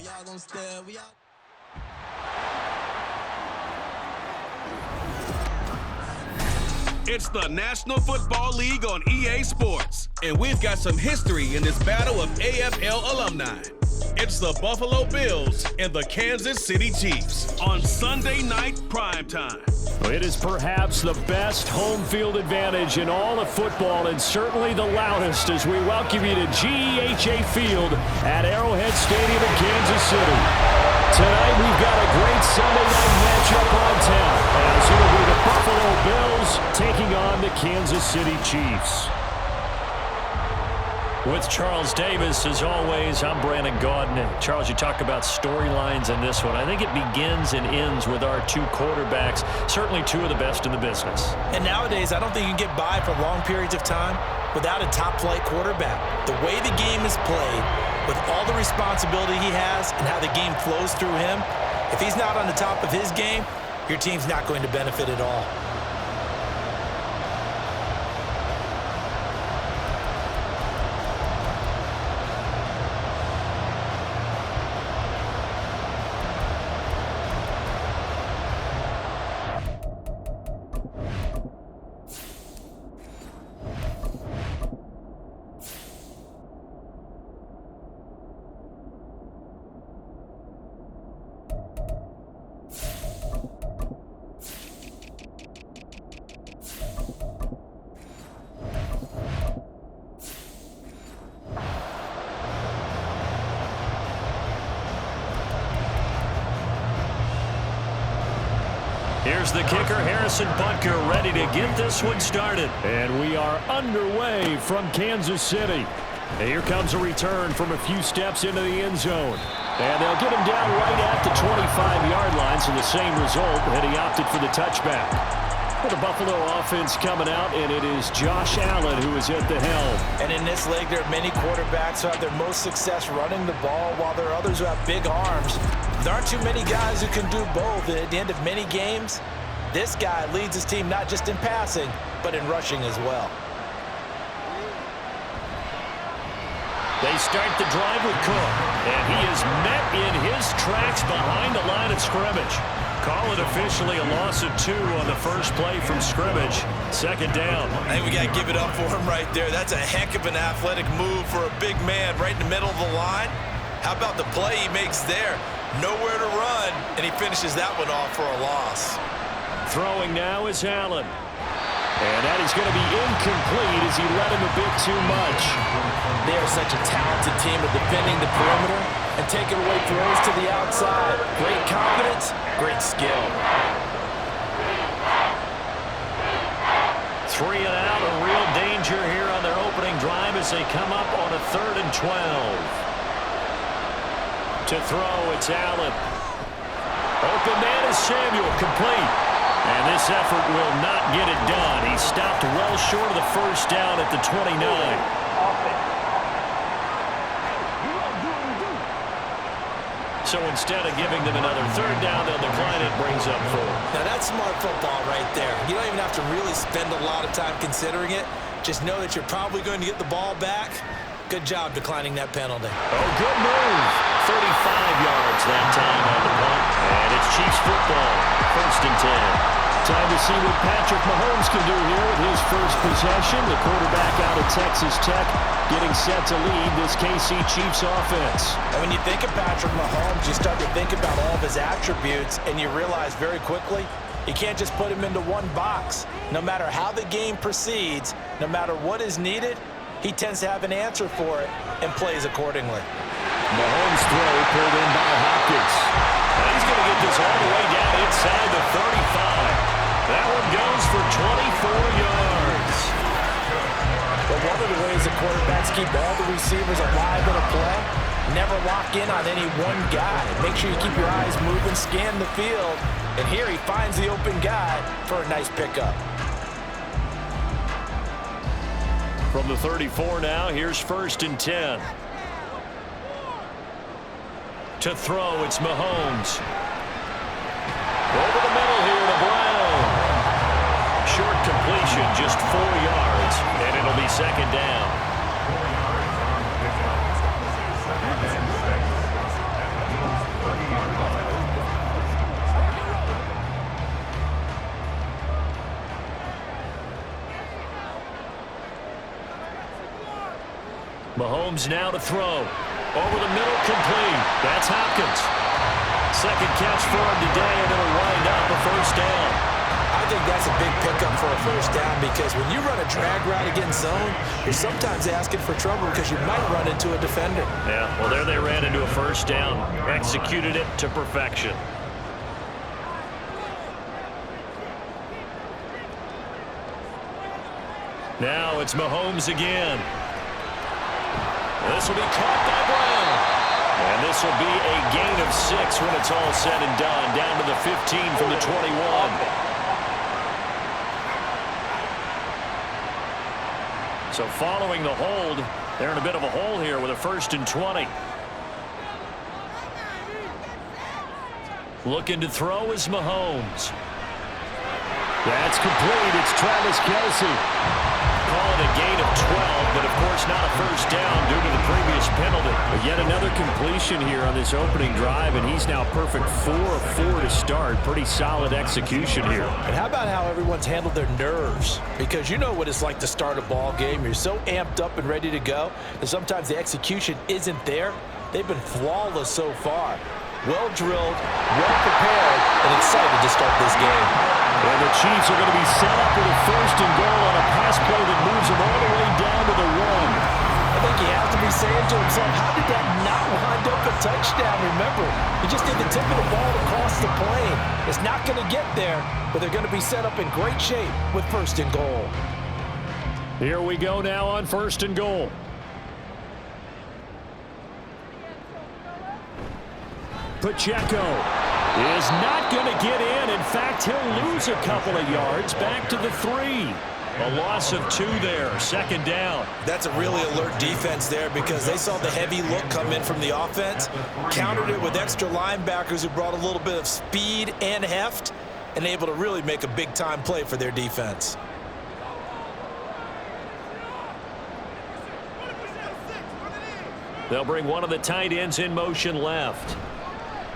Y'all gonna stare. We out. It's the National Football League on EA Sports, and we've got some history in this battle of AFL alumni. It's the Buffalo Bills and the Kansas City Chiefs on Sunday night primetime. It is perhaps the best home field advantage in all of football, and certainly the loudest, as we welcome you to GEHA Field at Arrowhead Stadium in Kansas City. Tonight we've got a great Sunday night matchup on tap, as it will be the Buffalo Bills taking on the Kansas City Chiefs. With Charles Davis, as always, I'm Brandon Gaudin. Charles, you talk about storylines in this one. I think it begins and ends with our two quarterbacks, certainly two of the best in the business. And nowadays, I don't think you can get by for long periods of time without a top-flight quarterback. The way the game is played, with all the responsibility he has and how the game flows through him, if he's not on the top of his game, your team's not going to benefit at all. Here's the kicker, Harrison Butker, ready to get this one started. And we are underway from Kansas City. And here comes a return from a few steps into the end zone. And they'll get him down right at the 25-yard line, so the same result, and he opted for the touchback. For the Buffalo offense coming out, and it is Josh Allen who is at the helm. And in this league, there are many quarterbacks who have their most success running the ball, while there are others who have big arms. There aren't too many guys who can do both, and at the end of many games, this guy leads his team not just in passing, but in rushing as well. They start the drive with Cook, and he is met in his tracks behind the line of scrimmage. Call it officially a loss of 2 on the first play from scrimmage. Second down. I think we got to give it up for him right there. That's a heck of an athletic move for a big man right in the middle of the line. How about the play he makes there? Nowhere to run, and he finishes that one off for a loss. Throwing now is Allen. And that is going to be incomplete as he led him a bit too much. They are such a talented team at defending the perimeter and taking away throws to the outside. Great confidence, great skill. 3 and out, a real danger here on their opening drive as they come up on a 3rd and 12. To throw, it's Allen. Open man is Samuel, complete. And this effort will not get it done. He stopped well short of the first down at the 29. So instead of giving them another 3rd down, they'll decline it, brings up 4. Now that's smart football right there. You don't even have to really spend a lot of time considering it. Just know that you're probably going to get the ball back. Good job declining that penalty. Oh, good move. 35 yards that time on the punt. And it's Chiefs football. 1st and 10. Time to see what Patrick Mahomes can do here with his first possession. The quarterback out of Texas Tech getting set to lead this KC Chiefs offense. And when you think of Patrick Mahomes, you start to think about all of his attributes, and you realize very quickly you can't just put him into one box. No matter how the game proceeds, no matter what is needed, he tends to have an answer for it and plays accordingly. Mahomes' throw pulled in by Hopkins. And he's going to get this all the way down inside the 35. That one goes for 24 yards. But one of the ways the quarterbacks keep all the receivers alive in a play, never lock in on any one guy. Make sure you keep your eyes moving, scan the field, and here he finds the open guy for a nice pickup. From the 34 now, here's 1st and 10. To throw, it's Mahomes. Over the middle here to Brown. Short completion, just 4 yards, and it'll be 2nd down. Mahomes now to throw. Over the middle, complete. That's Hopkins. Second catch for him today, and it'll wind up a first down. I think that's a big pickup for a first down because when you run a drag route against zone, you're sometimes asking for trouble because you might run into a defender. Yeah, well, there they ran into a first down. Executed it to perfection. Now it's Mahomes again. This will be caught by Brown. And this will be a gain of 6 when it's all said and done. Down to the 15 from the 21. So following the hold, they're in a bit of a hole here with a 1st and 20. Looking to throw is Mahomes. That's complete. It's Travis Kelce. Call it a gain of 12, but of course not a first down due to the previous penalty. But yet another completion here on this opening drive, and he's now perfect 4 of 4 to start. Pretty solid execution here. And how about how everyone's handled their nerves? Because you know what it's like to start a ball game. You're so amped up and ready to go that sometimes the execution isn't there. They've been flawless so far. Well-drilled, well-prepared, and excited to start this game. And the Chiefs are going to be set up with a 1st and goal on a pass play that moves them all the way down to the 1. I think he has to be saying to himself, how did that not wind up a touchdown? Remember, he just did the tip of the ball across the plane. It's not going to get there, but they're going to be set up in great shape with 1st and goal. Here we go now on 1st and goal. Pacheco is not going to get in. In fact, he'll lose a couple of yards back to the 3. A loss of 2 there. 2nd down. That's a really alert defense there because they saw the heavy look come in from the offense, countered it with extra linebackers who brought a little bit of speed and heft, and able to really make a big-time play for their defense. They'll bring one of the tight ends in motion left.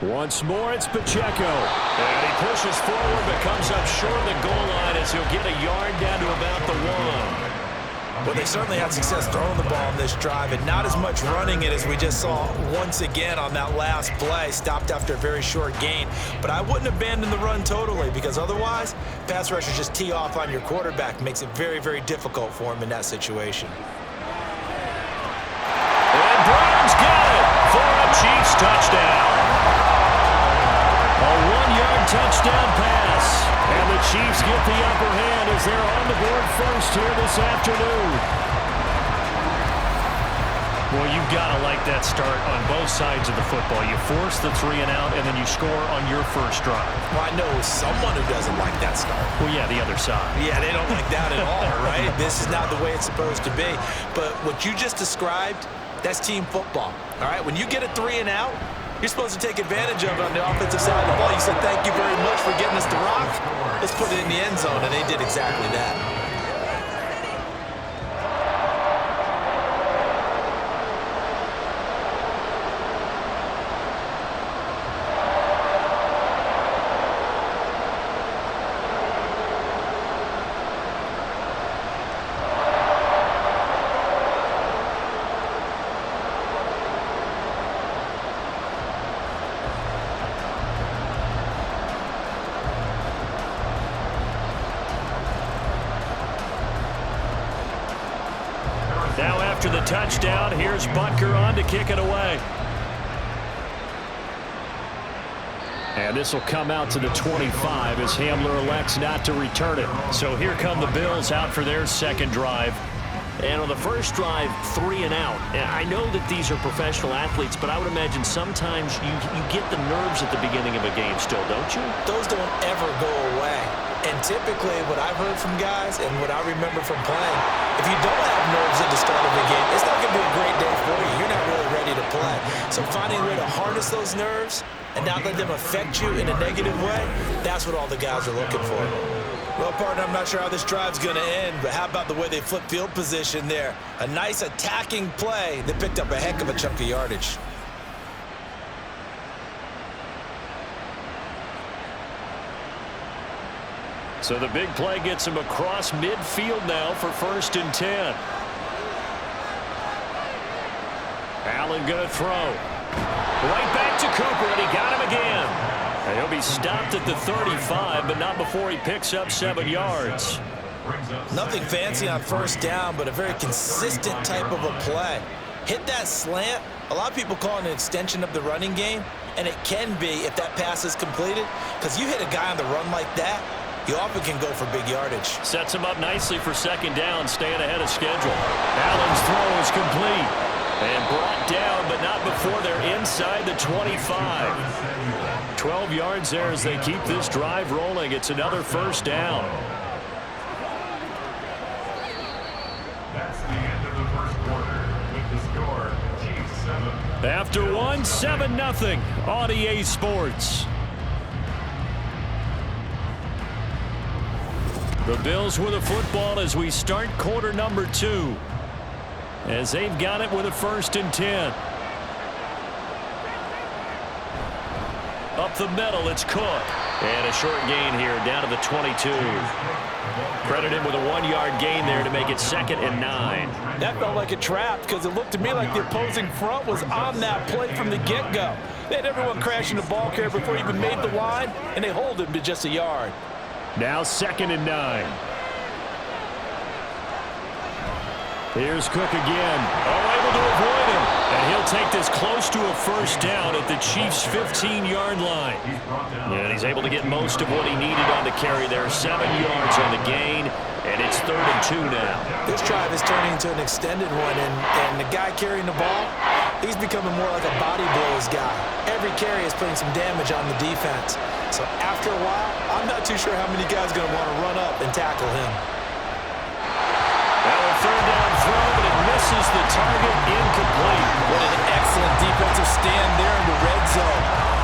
Once more, it's Pacheco. And he pushes forward, but comes up short of the goal line as he'll get a yard down to about the 1. Well, they certainly had success throwing the ball in this drive, and not as much running it as we just saw once again on that last play. Stopped after a very short gain. But I wouldn't abandon the run totally because otherwise, pass rushers just tee off on your quarterback. Makes it very, very difficult for him in that situation. And Brown's got it for a Chiefs touchdown. A 1-yard touchdown pass. And the Chiefs get the upper hand as they're on the board first here this afternoon. Well, you've got to like that start on both sides of the football. You force the 3 and out, and then you score on your first drive. Well, I know someone who doesn't like that start. Well, yeah, the other side. Yeah, they don't like that at all, right? This is not the way it's supposed to be. But what you just described, that's team football, all right? When you get a 3 and out, you're supposed to take advantage of it on the offensive side of the ball. You said, thank you very much for getting us the rock. Let's put it in the end zone, and they did exactly that. Now after the touchdown, here's Butker on to kick it away. And this will come out to the 25 as Hamler elects not to return it. So here come the Bills out for their second drive. And on the first drive, 3 and out. And I know that these are professional athletes, but I would imagine sometimes you get the nerves at the beginning of a game still, don't you? Those don't ever go away. And typically what I've heard from guys and what I remember from playing, if you don't have nerves at the start of a game, it's not going to be a great day for you. You're not really ready to play. So finding a way to harness those nerves and not let them affect you in a negative way, that's what all the guys are looking for. Well, partner, I'm not sure how this drive's going to end, but how about the way they flip field position there? A nice attacking play that picked up a heck of a chunk of yardage. So the big play gets him across midfield now for 1st and 10. Allen going to throw. Right back to Cooper, and he got him again. And he'll be stopped at the 35, but not before he picks up 7 yards. Nothing fancy on first down, but a very consistent type of a play. Hit that slant. A lot of people call it an extension of the running game, and it can be if that pass is completed, because you hit a guy on the run like that, you often can go for big yardage. Sets him up nicely for second down, staying ahead of schedule. Allen's throw is complete and brought down, but not before they're inside the 25. 12 yards there as they keep this drive rolling. It's another first down. That's the end of the first quarter with the score, Chiefs 7. After one, 7-0 on EA Sports. The Bills with a football as we start quarter number 2. As they've got it with a 1st and 10. Up the middle, it's Cook. And a short gain here down to the 22. Credited with a 1-yard gain there to make it 2nd and 9. That felt like a trap because it looked to me like the opposing front was on that play from the get-go. They had everyone crashing the ball carrier before he even made the line, and they hold him to just a yard. Now 2nd and 9. Here's Cook again. Oh, able to avoid him. And he'll take this close to a first down at the Chiefs' 15-yard line. And he's able to get most of what he needed on the carry there. 7 yards on the gain, and it's 3rd and 2 now. This drive is turning into an extended one, and the guy carrying the ball, he's becoming more like a body blows guy. Every carry is putting some damage on the defense. So after a while, I'm not too sure how many guys are going to want to run up and tackle him. Now a 3rd down throw, but it misses the target, incomplete. What an excellent defensive stand there in the red zone.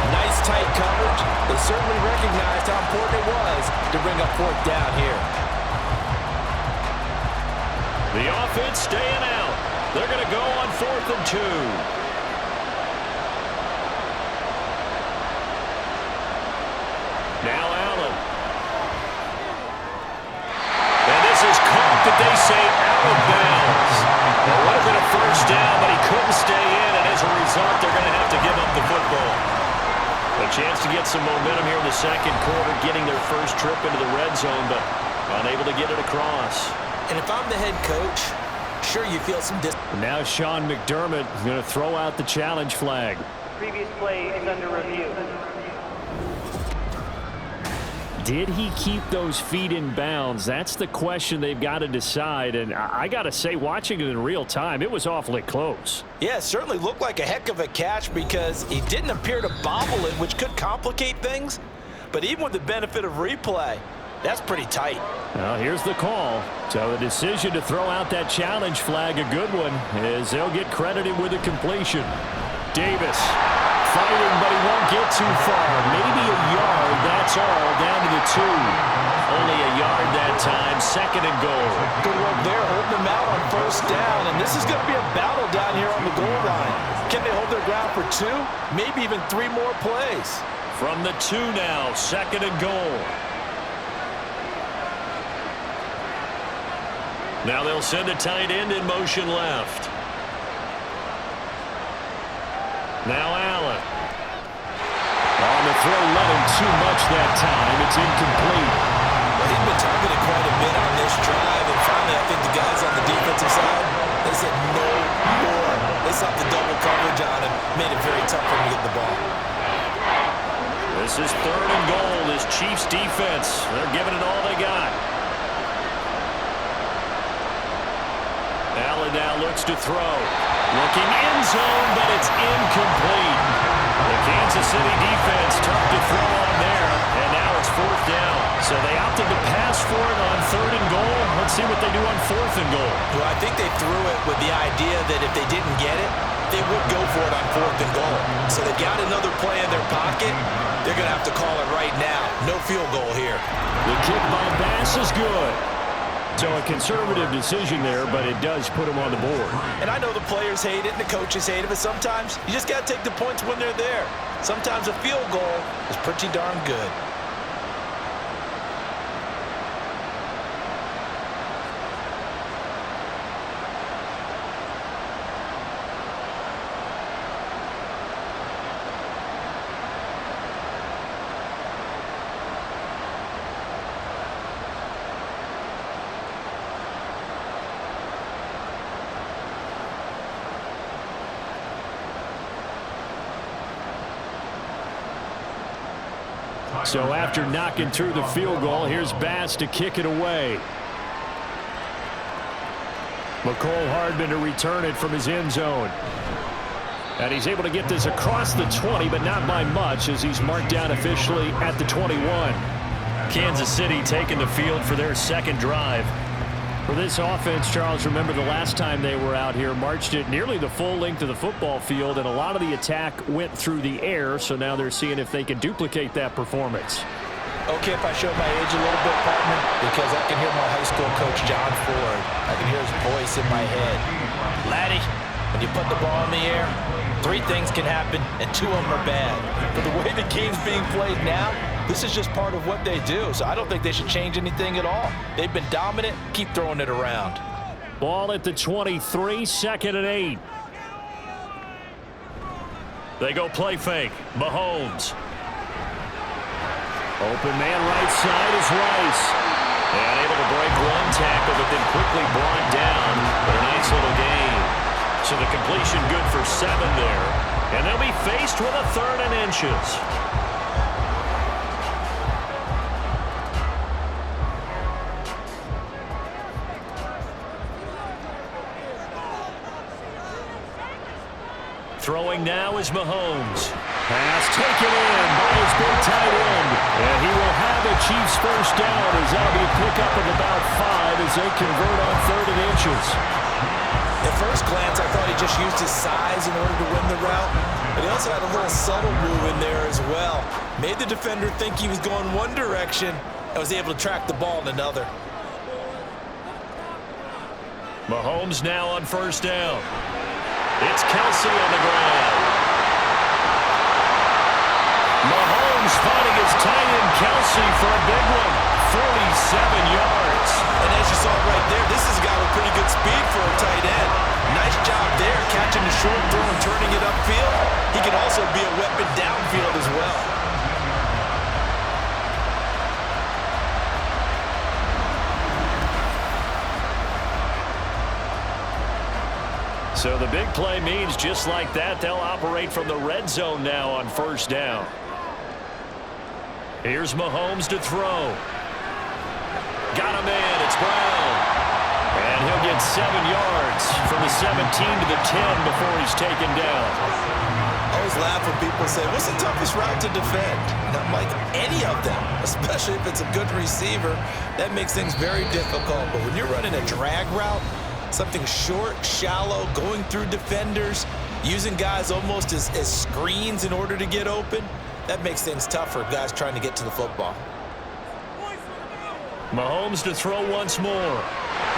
Nice tight coverage. They certainly recognized how important it was to bring up 4th down here. The offense staying out. They're going to go on 4th and 2. Now Allen. And this is caught, but they say out of bounds. It would have been a first down, but he couldn't stay in, and as a result, they're going to have to give up the football. A chance to get some momentum here in the second quarter, getting their first trip into the red zone, but unable to get it across. And if I'm the head coach, sure you feel some Now Sean McDermott is going to throw out the challenge flag. Previous play is under review. Did he keep those feet in bounds? That's the question they've got to decide. And I got to say, watching it in real time, it was awfully close. Yeah, it certainly looked like a heck of a catch because he didn't appear to bobble it, which could complicate things. But even with the benefit of replay, that's pretty tight. Well, here's the call. So the decision to throw out that challenge flag, a good one, as they'll get credited with a completion. Davis firing, but he won't get too far. Maybe a yard, that's all, down to the 2. Only a yard that time, 2nd and goal. Good work there, holding them out on 1st down, and this is going to be a battle down here on the goal line. Can they hold their ground for 2? Maybe even 3 more plays. From the 2 now, 2nd and goal. Now they'll send a tight end in motion left. Now Allen. On the throw, let him too much that time. It's incomplete. Well, he's been targeted quite a bit on this drive, and finally I think the guys on the defensive side, they said no more. They stopped the double coverage on him, made it very tough for him to get the ball. This is 3rd and goal. This Chiefs defense, they're giving it all they got. Allen now looks to throw. Looking end zone, but it's incomplete. The Kansas City defense tough to throw on there, and now it's 4th down. So they opted to pass for it on 3rd and goal. Let's see what they do on 4th and goal. Well, I think they threw it with the idea that if they didn't get it, they would go for it on 4th and goal. So they've got another play in their pocket. They're going to have to call it right now. No field goal here. The kick by Bass is good. So a conservative decision there, but it does put them on the board. And I know the players hate it and the coaches hate it, but sometimes you just got to take the points when they're there. Sometimes a field goal is pretty darn good. So after knocking through the field goal, here's Bass to kick it away. McCole Hardman to return it from his end zone. And he's able to get this across the 20, but not by much, as he's marked down officially at the 21. Kansas City taking the field for their second drive. For this offense, Charles, remember the last time they were out here, marched it nearly the full length of the football field, and a lot of the attack went through the air, so now they're seeing if they can duplicate that performance. Okay, if I show my age a little bit, partner, because I can hear my high school coach, John Ford. I can hear his voice in my head. Laddie, when you put the ball in the air, 3 things can happen, and 2 of them are bad. But the way the game's being played now, this is just part of what they do, so I don't think they should change anything at all. They've been dominant. Keep throwing it around. Ball at the 23, 2nd and 8. They go play fake. Mahomes. Open man right side is Rice. And able to break 1 tackle, but then quickly brought down. But a nice little gain. So the completion good for 7 there. And they'll be faced with a 3rd and inches. Throwing now is Mahomes. Pass taken in by his big tight end. And he will have a Chiefs first down as that'll be a pickup of about 5 as they convert on 3rd and inches. At first glance, I thought he just used his size in order to win the route. But he also had a little subtle move in there as well. Made the defender think he was going one direction and was able to track the ball in another. Mahomes now on first down. It's Kelsey on the ground. Mahomes finding his tight end Kelsey for a big one. 47 yards. And as you saw right there, this has got a pretty good speed for a tight end. Nice job there, catching the short throw and turning it upfield. He can also be a weapon downfield as well. So the big play means just like that, they'll operate from the red zone now on first down. Here's Mahomes to throw. Got him in. It's Brown. And he'll get 7 yards from the 17 to the 10 before he's taken down. I always laugh when people say, what's the toughest route to defend? And I'm like, any of them, especially if it's a good receiver. That makes things very difficult. But when you're running a drag route, something short, shallow, going through defenders, using guys almost as screens in order to get open, that makes things tough for guys trying to get to the football. Mahomes to throw once more.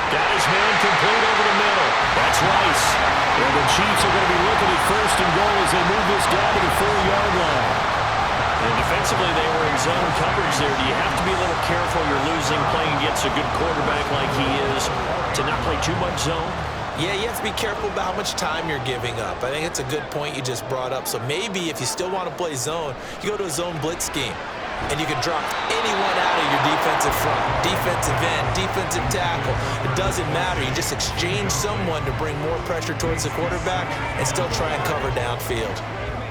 Got his man complete over the middle. That's Rice. And the Chiefs are going to be looking at first and goal as they move this down to the 4-yard line. And defensively, they were in zone coverage there. Do you have to be a little careful? You're losing playing against a good quarterback like he is to not play too much zone? Yeah, you have to be careful about how much time you're giving up. I think it's a good point you just brought up. So maybe if you still want to play zone, you go to a zone blitz scheme. And you can drop anyone out of your defensive front, defensive end, defensive tackle. It doesn't matter. You just exchange someone to bring more pressure towards the quarterback and still try and cover downfield.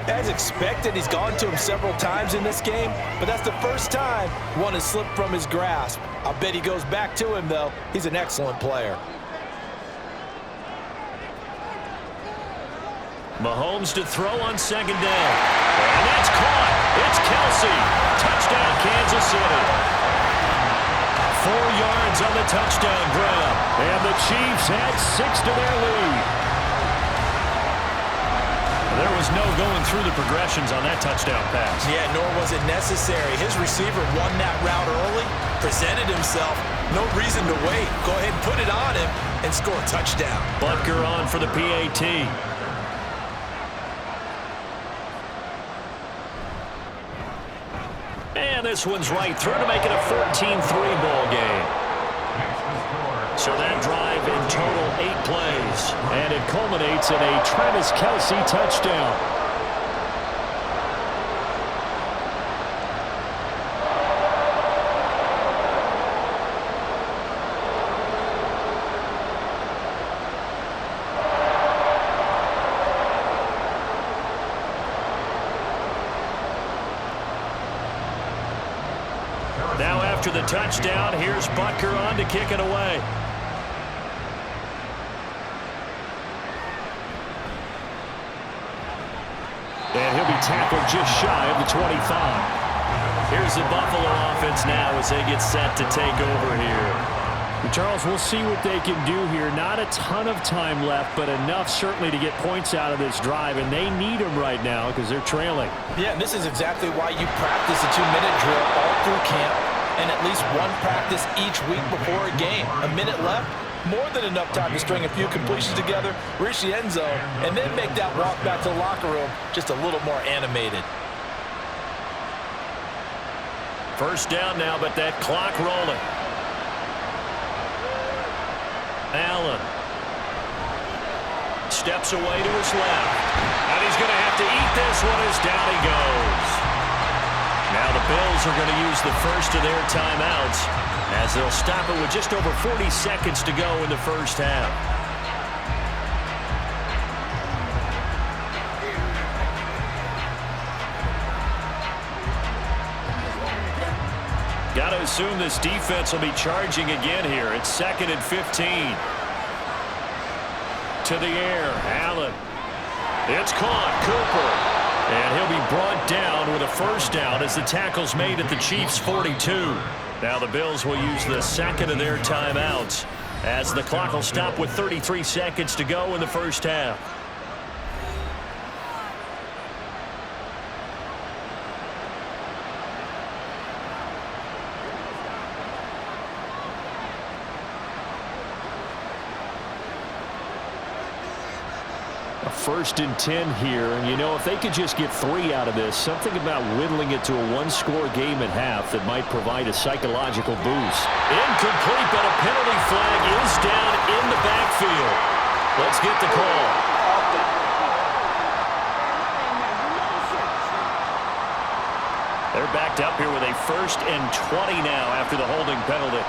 As expected, he's gone to him several times in this game, but that's the first time one has slipped from his grasp. I'll bet he goes back to him, though. He's an excellent player. Mahomes to throw on second down. And that's caught. It's Kelsey. Touchdown, Kansas City. 4 yards on the touchdown grab. And the Chiefs add 6 to their lead. There was no going through the progressions on that touchdown pass. Yeah, nor was it necessary. His receiver won that route early, presented himself. No reason to wait. Go ahead and put it on him and score a touchdown. Butker on for the PAT. And this one's right through to make it a 14-3 ball game. So that drive in total 8 plays. And it culminates in a Travis Kelce touchdown. after the touchdown. Here's Butker on to kick it away. And he'll be tackled just shy of the 25. Here's the Buffalo offense now as they get set to take over here. Charles, we'll see what they can do here. Not a ton of time left, but enough certainly to get points out of this drive, and they need them right now because they're trailing. Yeah, and this is exactly why you practice a 2-minute drill all through camp and at least one practice each week before a game. A minute left, more than enough time to string a few completions together, reach the end zone, and then make that walk back to the locker room just a little more animated. First down now, but that clock rolling. Allen steps away to his left. And he's going to have to eat this one as down he goes. Now the Bills are going to use the first of their timeouts as they'll stop it with just over 40 seconds to go in the first half. Got to assume this defense will be charging again here. It's 2nd and 15. To the air, Allen. It's caught, Cooper. And he'll be brought down with a first down as the tackle's made at the Chiefs' 42. Now the Bills will use the second of their timeouts as the clock will stop with 33 seconds to go in the first half. First and 10 here, and you know, if they could just get 3 out of this, something about whittling it to a one-score game at half that might provide a psychological boost. Incomplete, but a penalty flag is down in the backfield. Let's get the call. They're backed up here with a 1st and 20 now after the holding penalty.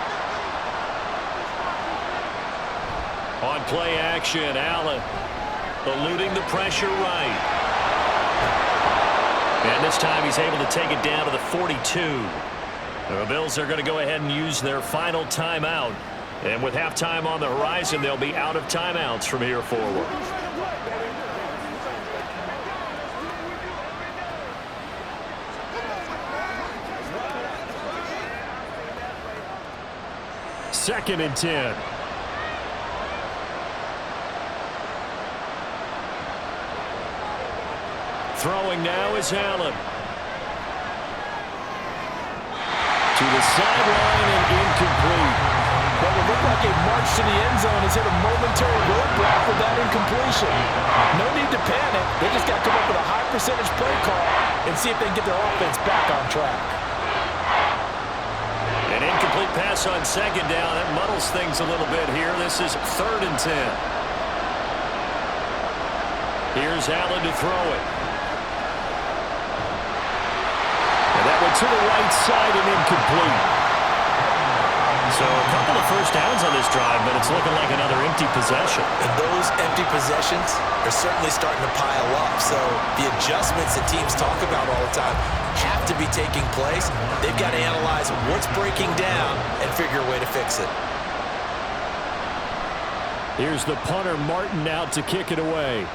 On play action, Allen. Eluding the pressure right. And this time he's able to take it down to the 42. The Bills are going to go ahead and use their final timeout. And with halftime on the horizon, they'll be out of timeouts from here forward. Second and 10. Throwing now is Allen. To the sideline and incomplete. Well, it looked like a march to the end zone has hit a momentary roadblock with that incompletion. No need to panic. They just got to come up with a high percentage play call and see if they can get their offense back on track. An incomplete pass on second down. That muddles things a little bit here. This is 3rd and 10. Here's Allen to throw it. That went to the right side and incomplete. So a couple of first downs on this drive, but it's looking like another empty possession. And those empty possessions are certainly starting to pile up. So the adjustments that teams talk about all the time have to be taking place. They've got to analyze what's breaking down and figure a way to fix it. Here's the punter, Martin, out to kick it away.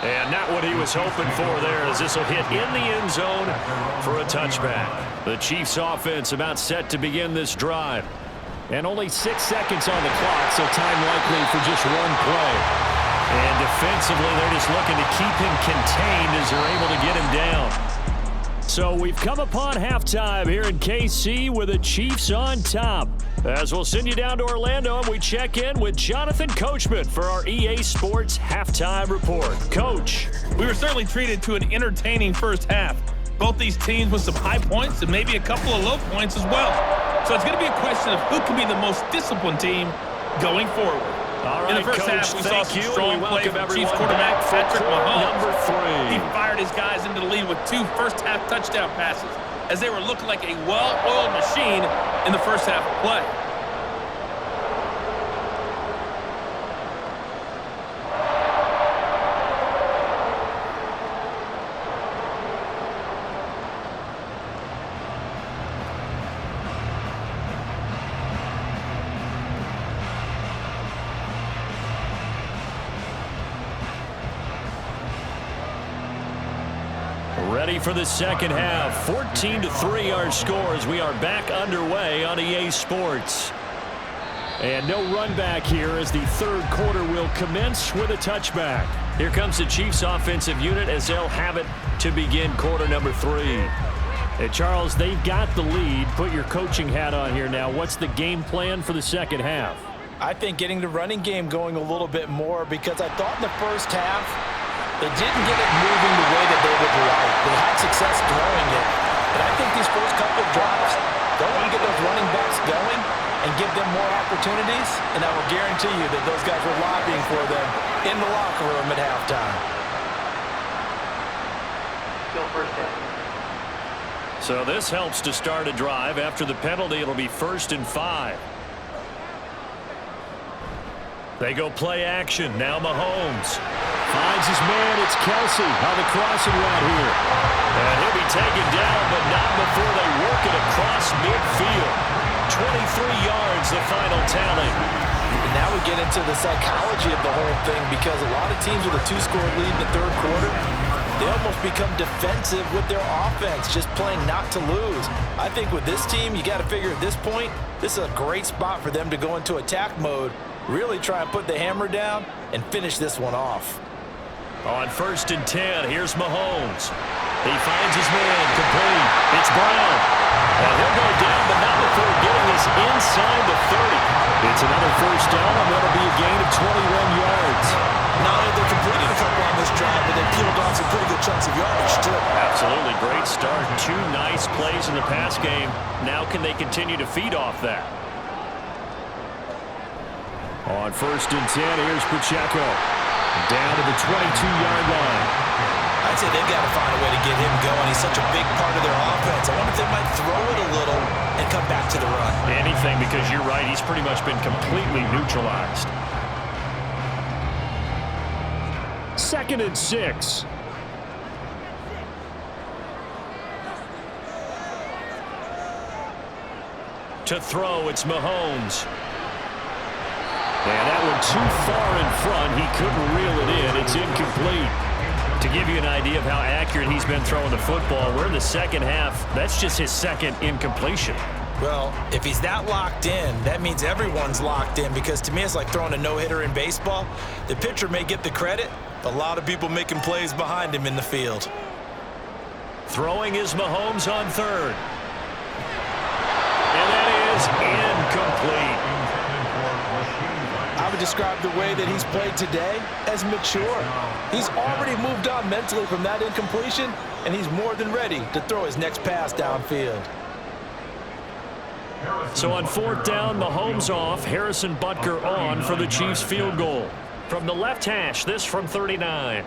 And not what he was hoping for there, as this will hit in the end zone for a touchback. The Chiefs offense about set to begin this drive. And only 6 seconds on the clock, so time likely for just one play. And defensively, they're just looking to keep him contained as they're able to get him down. So we've come upon halftime here in KC with the Chiefs on top. As we'll send you down to Orlando and we check in with Jonathan Coachman for our EA Sports Halftime Report. Coach. We were certainly treated to an entertaining first half. Both these teams with some high points and maybe a couple of low points as well. So it's going to be a question of who can be the most disciplined team going forward. All right, in the first Coach, half, we saw some strong play from Chiefs back quarterback for Patrick Mahomes. Number 3. He fired his guys into the lead with 2 first-half touchdown passes as they were looking like a well-oiled machine in the first half of play. Ready for the second half. 14-3 our scores. We are back underway on EA Sports. And no run back here as the third quarter will commence with a touchback. Here comes the Chiefs offensive unit as they'll have it to begin quarter number 3. And Charles, they've got the lead. Put your coaching hat on here now. What's the game plan for the second half? I think getting the running game going a little bit more, because I thought in the first half they didn't get it moving the way that they would like. They had success throwing it. But I think these first couple of drives, don't want to get those running backs going and give them more opportunities, and I will guarantee you that those guys were lobbying for them in the locker room at halftime. Still first down. So this helps to start a drive. After the penalty, it'll be 1st and 5. They go play action. Now Mahomes finds his man. It's Kelsey on the crossing route here. And he'll be taken down, but not before they work it across midfield. 23 yards, the final tally. And now we get into the psychology of the whole thing, because a lot of teams with a 2-score lead in the third quarter, they almost become defensive with their offense, just playing not to lose. I think with this team, you got to figure at this point, this is a great spot for them to go into attack mode, really try and put the hammer down and finish this one off. On 1st and 10, here's Mahomes. He finds his man complete. It's Brown. And he'll go down, but not before getting us inside the 30. It's another first down, and that'll be a gain of 21 yards. Not only they're completing a couple on this drive, but they peeled off some pretty good chunks of yardage, too. Absolutely. Great start. 2 nice plays in the pass game. Now can they continue to feed off that? On 1st and 10, here's Pacheco. Down to the 22-yard line. I'd say they've got to find a way to get him going. He's such a big part of their offense. I wonder if they might throw it a little and come back to the run. Anything, because you're right. He's pretty much been completely neutralized. 2nd and 6. To throw, it's Mahomes. And that one too far in front. He couldn't reel it in. It's incomplete. To give you an idea of how accurate he's been throwing the football, we're in the second half. That's just his 2nd incompletion. Well, if he's that locked in, that means everyone's locked in, because to me it's like throwing a no-hitter in baseball. The pitcher may get the credit, but a lot of people making plays behind him in the field. Throwing is Mahomes on 3rd. And that is incomplete. I would describe the way that he's played today as mature. He's already moved on mentally from that incompletion, and he's more than ready to throw his next pass downfield. So on 4th down, Mahomes off, Harrison Butker on for the Chiefs field goal. From the left hash, this from 39.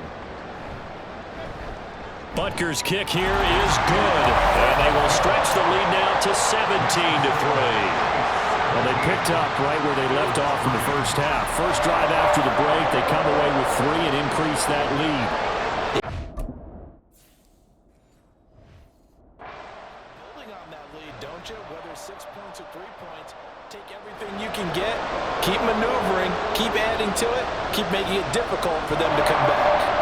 Butker's kick here is good, and they will stretch the lead now to 17-3. Well, they picked up right where they left off in the first half. First drive after the break, they come away with 3 and increase that lead. Building on that lead, don't you? Whether 6 points or 3 points, take everything you can get, keep maneuvering, keep adding to it, keep making it difficult for them to come back.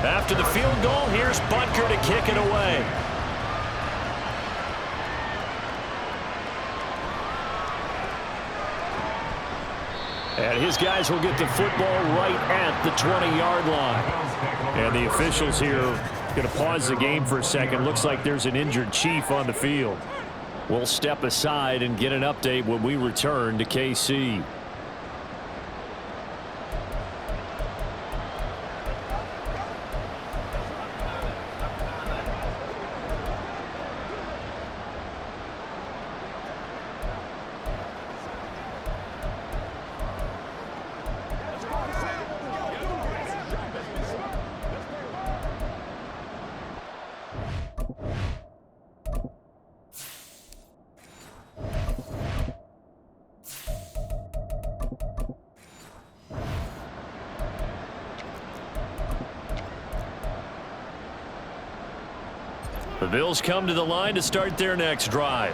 After the field goal, here's Butker to kick it away. And his guys will get the football right at the 20-yard line. And the officials here going to pause the game for a second. Looks like there's an injured Chief on the field. We'll step aside and get an update when we return to KC. The Bills come to the line to start their next drive.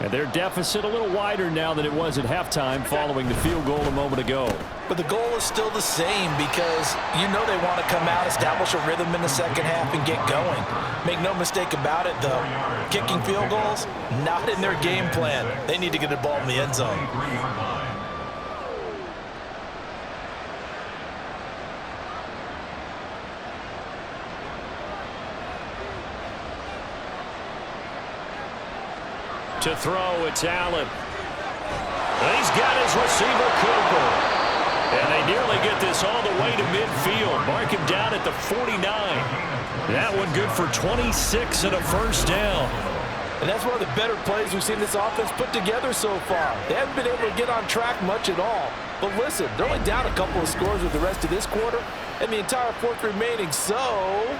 And their deficit a little wider now than it was at halftime following the field goal a moment ago. But the goal is still the same because you know they want to come out, establish a rhythm in the second half, and get going. Make no mistake about it, though. Kicking field goals, not in their game plan. They need to get the ball in the end zone. To throw, it's Allen. He's got his receiver, Cooper. And they nearly get this all the way to midfield. Mark him down at the 49. That one good for 26 and a first down. And that's one of the better plays we've seen this offense put together so far. They haven't been able to get on track much at all. But listen, they're only down a couple of scores with the rest of this quarter and the entire fourth remaining. So,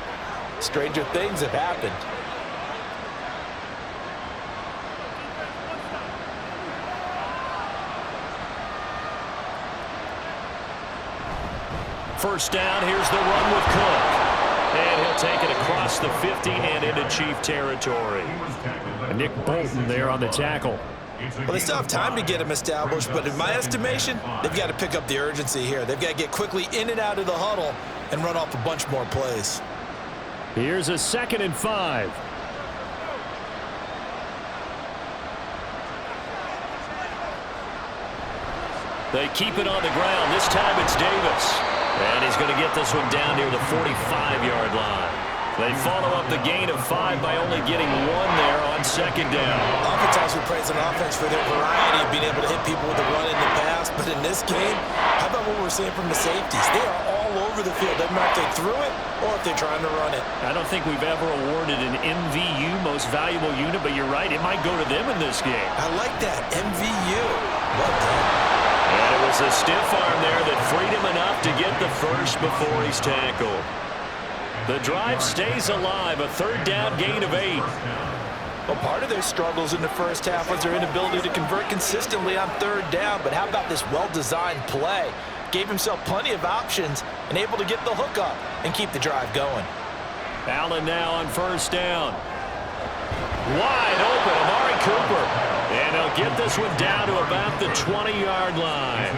stranger things have happened. First down, here's the run with Cook. And he'll take it across the 50 and into Chief territory. Nick Bolton there on the tackle. Well, they still have time to get him established, but in my estimation, they've got to pick up the urgency here. They've got to get quickly in and out of the huddle and run off a bunch more plays. Here's a 2nd and 5. They keep it on the ground. This time it's Davis. And he's going to get this one down near the 45-yard line. They follow up the gain of 5 by only getting 1 there on 2nd down. Oftentimes we praise an offense for their variety of being able to hit people with the run in the pass. But in this game, how about what we're seeing from the safeties? They are all over the field. Doesn't matter if they threw it or if they're trying to run it. I don't think we've ever awarded an MVU, most valuable unit, but you're right, it might go to them in this game. I like that, MVU. Well done. And it was a stiff arm there that freed him enough to get the first before he's tackled. The drive stays alive, a 3rd down gain of 8. Well, part of their struggles in the first half was their inability to convert consistently on 3rd down. But how about this well-designed play? Gave himself plenty of options and able to get the hook up and keep the drive going. Allen now on 1st down. Wide open, Amari Cooper. And he'll get this one down to about the 20-yard line.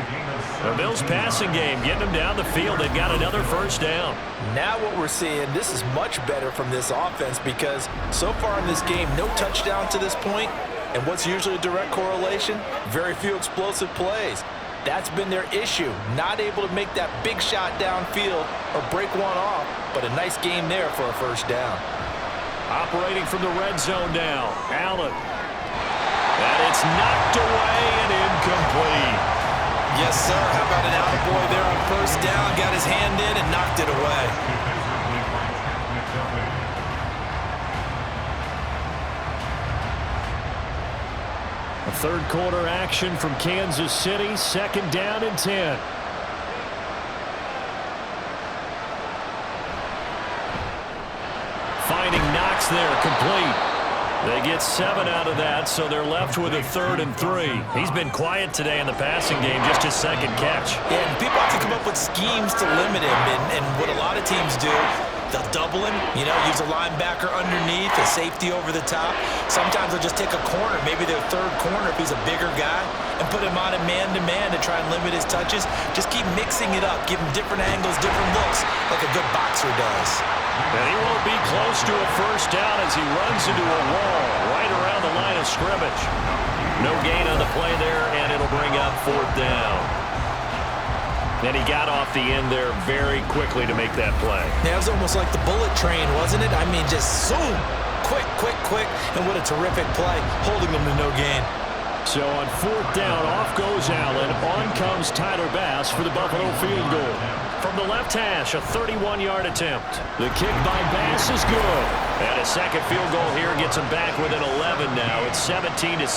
The Bills passing game getting them down the field. They've got another 1st down. Now what we're seeing, this is much better from this offense because so far in this game, no touchdown to this point. And what's usually a direct correlation? Very few explosive plays. That's been their issue. Not able to make that big shot downfield or break one off. But a nice game there for a 1st down. Operating from the red zone now, Allen. And it's knocked away and incomplete. Yes, sir. How about an attaboy there on 1st down? Got his hand in and knocked it away. A 3rd quarter action from Kansas City. 2nd down and 10. Finding Knox there, complete. They get 7 out of that, so they're left with a 3rd and 3. He's been quiet today in the passing game, just his 2nd catch. Yeah, and people have to come up with schemes to limit him, and what a lot of teams do, they'll double him, use a linebacker underneath, a safety over the top. Sometimes they'll just take a corner, maybe their 3rd corner if he's a bigger guy, and put him on a man-to-man to try and limit his touches. Just keep mixing it up, give him different angles, different looks, like a good boxer does. And he won't be close to a 1st down as he runs into a wall right around the line of scrimmage. No gain on the play there, and it'll bring up 4th down. And he got off the end there very quickly to make that play. Yeah, it was almost like the bullet train, wasn't it? I mean, just zoom, quick, and what a terrific play, holding them to no gain. So on 4th down, off goes Allen. On comes Tyler Bass for the Buffalo field goal. From the left hash, a 31-yard attempt. The kick by Bass is good. And a 2nd field goal here gets him back within 11 now. It's 17-6.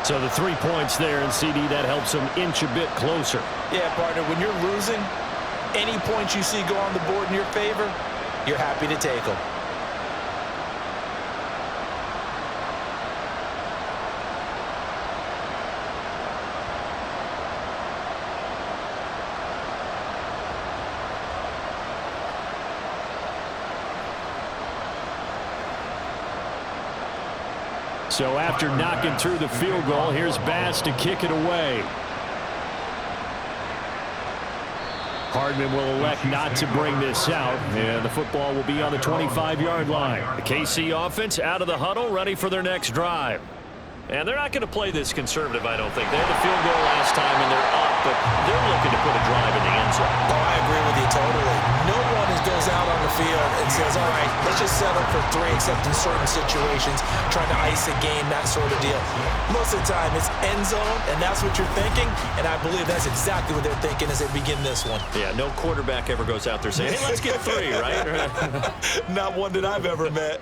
So the 3 points there, and CD, that helps him inch a bit closer. Yeah, partner, when you're losing, any points you see go on the board in your favor, you're happy to take them. So after knocking through the field goal, here's Bass to kick it away. Hardman will elect not to bring this out, and the football will be on the 25-yard line. The KC offense out of the huddle, ready for their next drive. And they're not going to play this conservative, I don't think. They had the field goal last time, and they're up, but they're looking to put a drive in the end zone. Oh, I agree with you totally. No one goes out on the field and says, all right, let's just settle for 3, except in certain situations, trying to ice a game, that sort of deal. Most of the time, it's end zone, and that's what you're thinking, and I believe that's exactly what they're thinking as they begin this one. Yeah, no quarterback ever goes out there saying, hey, let's get 3, right? Not one that I've ever met.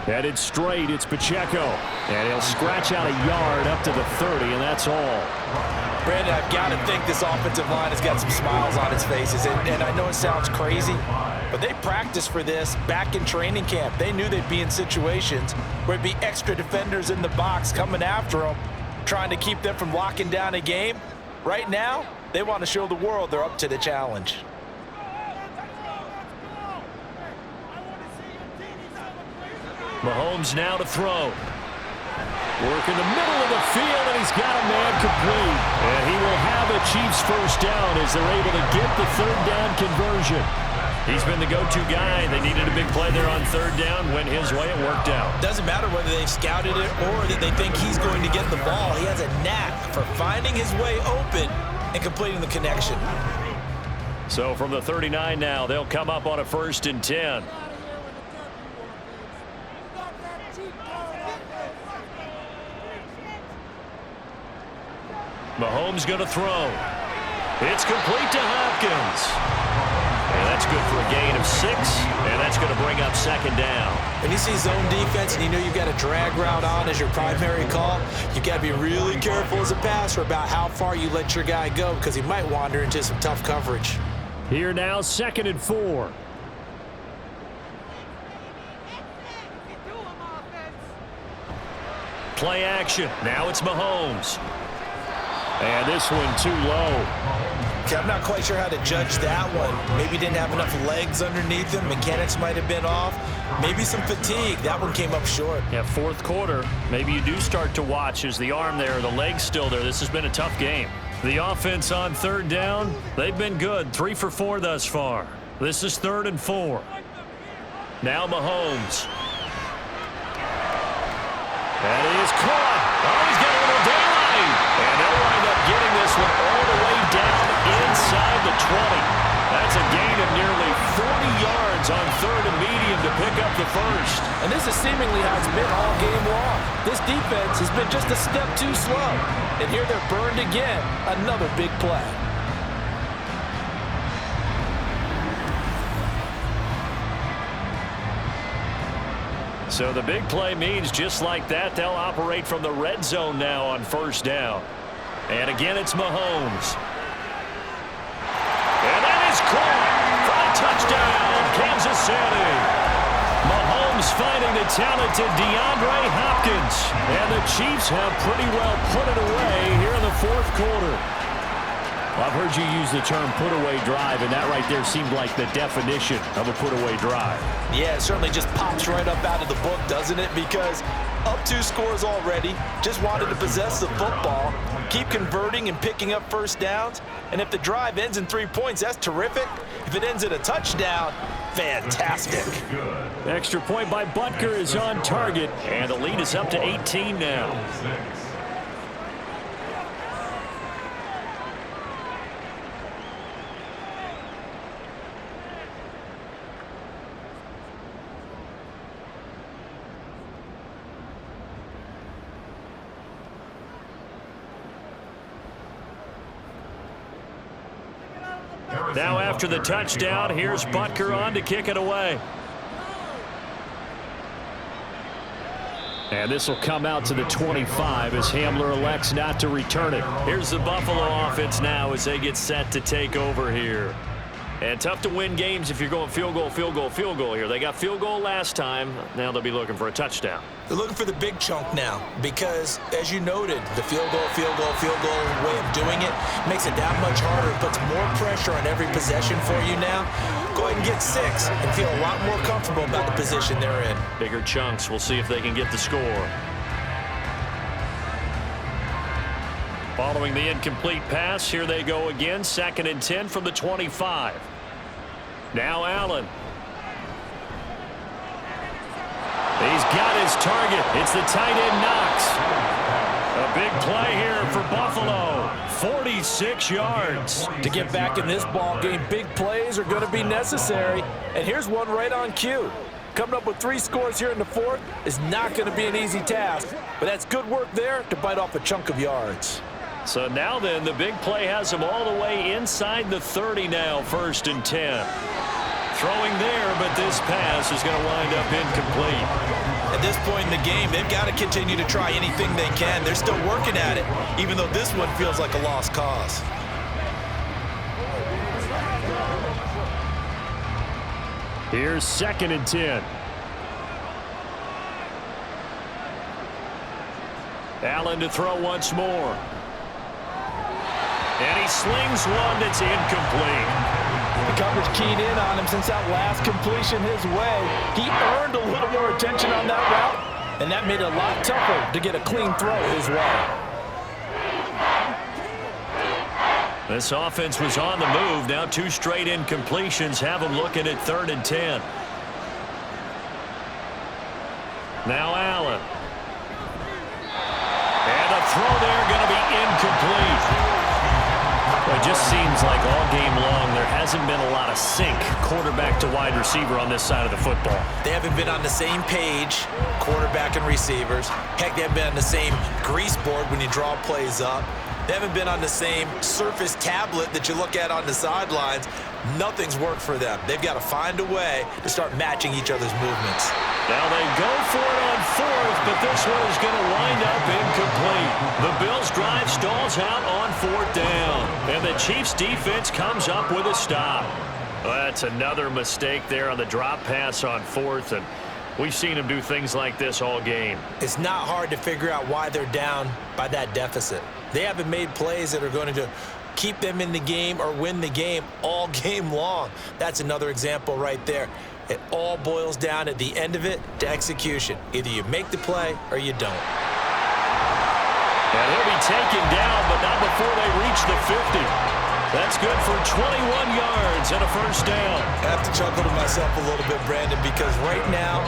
Headed straight, it's Pacheco. And he'll scratch out a yard up to the 30, and that's all. Brandon, I've got to think this offensive line has got some smiles on its faces. And I know it sounds crazy, but they practiced for this back in training camp. They knew they'd be in situations where it'd be extra defenders in the box coming after them, trying to keep them from locking down a game. Right now, they want to show the world they're up to the challenge. Mahomes now to throw. Work in the middle of the field, and he's got a man complete. And he will have a Chiefs first down as they're able to get the third down conversion. He's been the go-to guy. They needed a big play there on third down. Went his way, it worked out. Doesn't matter whether they've scouted it or that they think he's going to get the ball. He has a knack for finding his way open and completing the connection. So from the 39 now, they'll come up on a 1st and 10. Mahomes going to throw. It's complete to Hopkins. And that's good for a gain of 6, and that's going to bring up 2nd down. When you see zone defense and you know you've got a drag route on as your primary call, you've got to be really careful as a passer about how far you let your guy go because he might wander into some tough coverage. Here now, 2nd and 4. Play action. Now it's Mahomes. And this one too low. Okay, I'm not quite sure how to judge that one. Maybe didn't have enough legs underneath him. Mechanics might have been off. Maybe some fatigue. That one came up short. Yeah, 4th quarter. Maybe you do start to watch as the arm there, the leg's still there. This has been a tough game. The offense on 3rd down, they've been good. 3 for 4 thus far. This is 3rd and 4. Now Mahomes. And he is caught. Oh, he's got a little daylight. And they'll wind up getting this one all the way down inside the 20. That's a gain of nearly 40 yards on 3rd and medium to pick up the first. And this is seemingly how it's been all game long. This defense has been just a step too slow. And here they're burned again. Another big play. So the big play means just like that, they'll operate from the red zone now on 1st down. And again, it's Mahomes. And that is caught for a touchdown, Kansas City. Mahomes finding the talented DeAndre Hopkins. And the Chiefs have pretty well put it away here in the 4th quarter. Well, I've heard you use the term put-away drive, and that right there seemed like the definition of a put-away drive. Yeah, it certainly just pops right up out of the book, doesn't it? Because up 2 scores already, just wanted to possess the football, keep converting and picking up first downs. And if the drive ends in 3 points, that's terrific. If it ends in a touchdown, fantastic. Extra point by Butker is on target, and the lead is up to 18 now. Now after the touchdown, here's Butker on to kick it away. And this will come out to the 25 as Hamler elects not to return it. Here's the Buffalo offense now as they get set to take over here. And tough to win games if you're going field goal, field goal, field goal here. They got field goal last time. Now they'll be looking for a touchdown. They're looking for the big chunk now because, as you noted, the field goal way of doing it makes it that much harder. It puts more pressure on every possession for you now. go ahead and get 6 and feel a lot more comfortable about the position they're in. Bigger chunks. We'll see if they can get the score. Following the incomplete pass, here they go again. 2nd and 10 from the 25. Now Allen. He's got his target. It's the tight end Knox. A big play here for Buffalo. 46 yards. To get back in this ball game, big plays are going to be necessary. And here's one right on cue. Coming up with 3 scores here in the 4th is not going to be an easy task. But that's good work there to bite off a chunk of yards. So now then, the big play has him all the way inside the 30 now, 1st and 10. Throwing there, but this pass is going to wind up incomplete. At this point in the game, they've got to continue to try anything they can. They're still working at it, even though this one feels like a lost cause. Here's 2nd and 10. Allen to throw once more. And he slings one that's incomplete. The coverage keyed in on him since that last completion his way. He earned a little more attention on that route, and that made it a lot tougher to get a clean throw his way. This offense was on the move. Now 2 straight incompletions have them looking at 3rd and 10. Now Allen. And a throw there going to be incomplete. It just seems like all game long there hasn't been a lot of sync quarterback to wide receiver on this side of the football. They haven't been on the same page, quarterback and receivers. Heck, they haven't been on the same grease board when you draw plays up. They haven't been on the same Surface tablet that you look at on the sidelines. Nothing's worked for them. They've got to find a way to start matching each other's movements. Now they go for it on 4th, but this one is going to wind up incomplete. The Bills' drive stalls out on 4th down, and the Chiefs' defense comes up with a stop. Well, that's another mistake there on the drop pass on 4th, and we've seen them do things like this all game. It's not hard to figure out why they're down by that deficit. They haven't made plays that are going to keep them in the game or win the game all game long. That's another example right there. It all boils down at the end of it to execution. Either you make the play or you don't. And he'll be taken down, but not before they reach the 50. That's good for 21 yards and a 1st down. I have to chuckle to myself a little bit, Brandon, because right now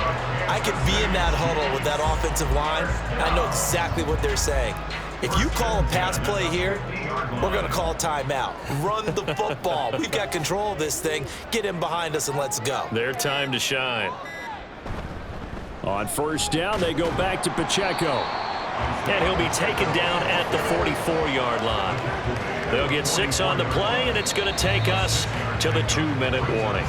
I could be in that huddle with that offensive line. I know exactly what they're saying. If you call a pass play here, we're going to call timeout. Run the football. We've got control of this thing. Get in behind us and let's go. Their time to shine. On 1st down, they go back to Pacheco. And he'll be taken down at the 44-yard line. They'll get 6 on the play, and it's going to take us to the 2-minute warning.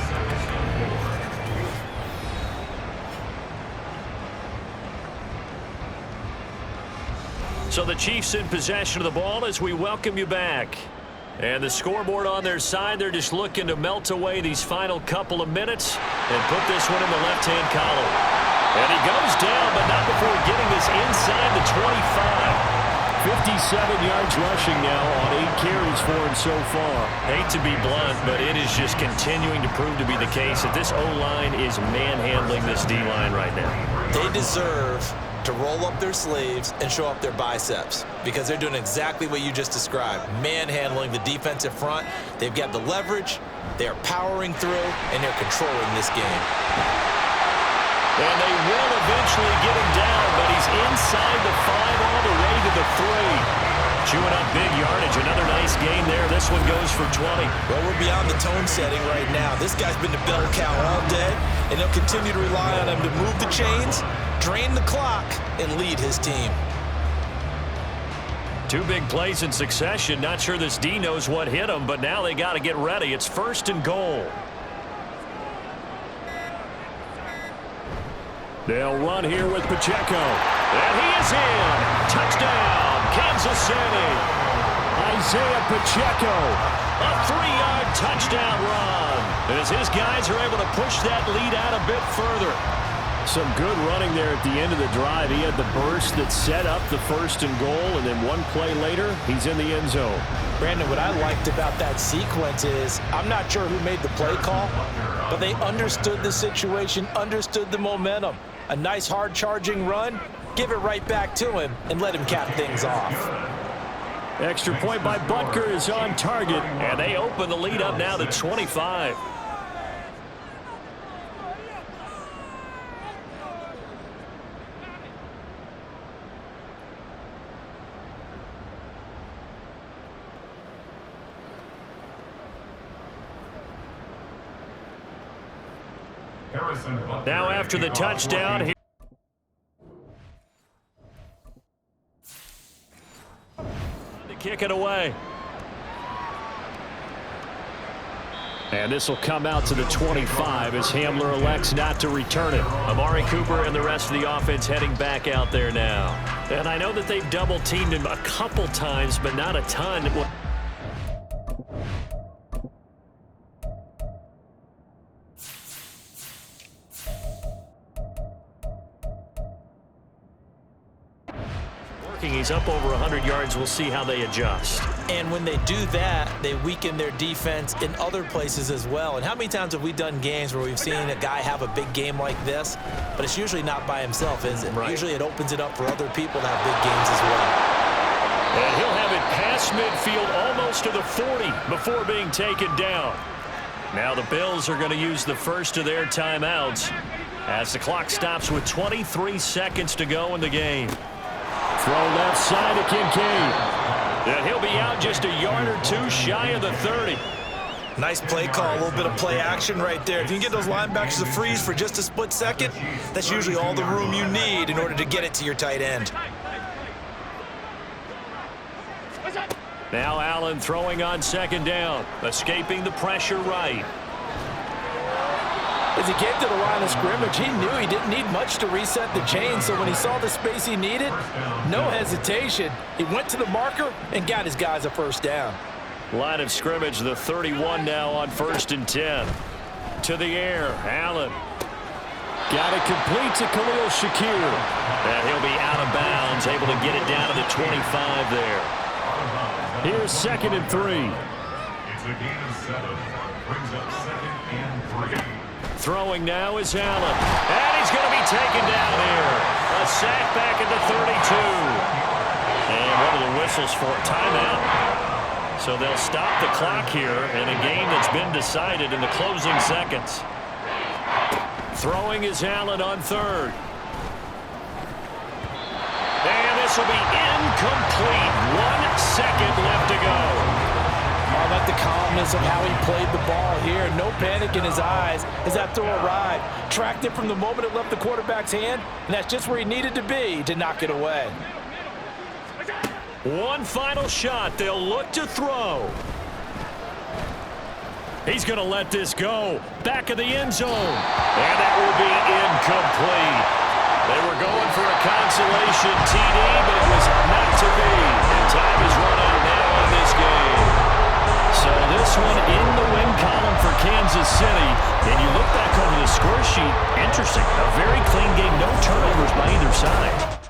So the Chiefs in possession of the ball as we welcome you back. And the scoreboard on their side, they're just looking to melt away these final couple of minutes and put this one in the left-hand column. And he goes down, but not before getting this inside the 25. 57 yards rushing now on 8 carries for him so far. Hate to be blunt, but it is just continuing to prove to be the case that this O-line is manhandling this D-line right now. They deserve to roll up their sleeves and show up their biceps because they're doing exactly what you just described, manhandling the defensive front. They've got the leverage, they're powering through, and they're controlling this game. And they will eventually get him down, but he's inside the 5 all the way to the 3. Chewing up big yardage. Another nice game there. This one goes for 20. Well, we're beyond the tone setting right now. This guy's been the bell cow all day, and they'll continue to rely on him to move the chains, drain the clock, and lead his team. 2 big plays in succession. Not sure this D knows what hit him, but now they got to get ready. It's 1st and goal. They'll run here with Pacheco. And he is in. Touchdown, Kansas City. Isaiah Pacheco. A 3-yard touchdown run. As his guys are able to push that lead out a bit further. Some good running there at the end of the drive. He had the burst that set up the 1st and goal, and then one play later, he's in the end zone. Brandon, what I liked about that sequence is I'm not sure who made the play call, but they understood the situation, understood the momentum. A nice hard charging run, give it right back to him, and let him cap things off. Extra point by Butker is on target, and they open the lead up now to 25. Now after the touchdown, he to kick it away. And this will come out to the 25 as Hamler elects not to return it. Amari Cooper and the rest of the offense heading back out there now. And I know that they've double-teamed him a couple times, but not a ton. He's up over 100 yards. We'll see how they adjust. And when they do that, they weaken their defense in other places as well. And how many times have we done games where we've seen a guy have a big game like this, but it's usually not by himself, is it? Right. Usually it opens it up for other people to have big games as well. And he'll have it past midfield almost to the 40 before being taken down. Now the Bills are going to use the first of their timeouts as the clock stops with 23 seconds to go in the game. Throw left side to Kincaid. And he'll be out just a yard or two shy of the 30. Nice play call, a little bit of play action right there. If you can get those linebackers to freeze for just a split second, that's usually all the room you need in order to get it to your tight end. Now Allen throwing on 2nd down, escaping the pressure right. As he came to the line of scrimmage, he knew he didn't need much to reset the chain, so when he saw the space he needed, no hesitation. He went to the marker and got his guys a 1st down. Line of scrimmage, the 31 now on 1st and 10. To the air, Allen. Got it complete to Khalil Shakir. And he'll be out of bounds, able to get it down to the 25 there. Here's 2nd and 3. It's a gain of 7. Brings up 2nd and 3. Throwing now is Allen. And he's going to be taken down here. A sack back at the 32. And what are the whistles for? Timeout. So they'll stop the clock here in a game that's been decided in the closing seconds. Throwing is Allen on 3rd. And this will be incomplete. 1 second left to go. I like the calmness of how he played the ball here. No panic in his eyes as that throw arrived. Tracked it from the moment it left the quarterback's hand, and that's just where he needed to be to knock it away. One final shot. They'll look to throw. He's going to let this go. Back of the end zone. And that will be incomplete. They were going for a consolation TD, but it was not to be. And time is run out now on this game. So this one in the win column for Kansas City. And you look back over the score sheet, interesting. A very clean game, no turnovers by either side.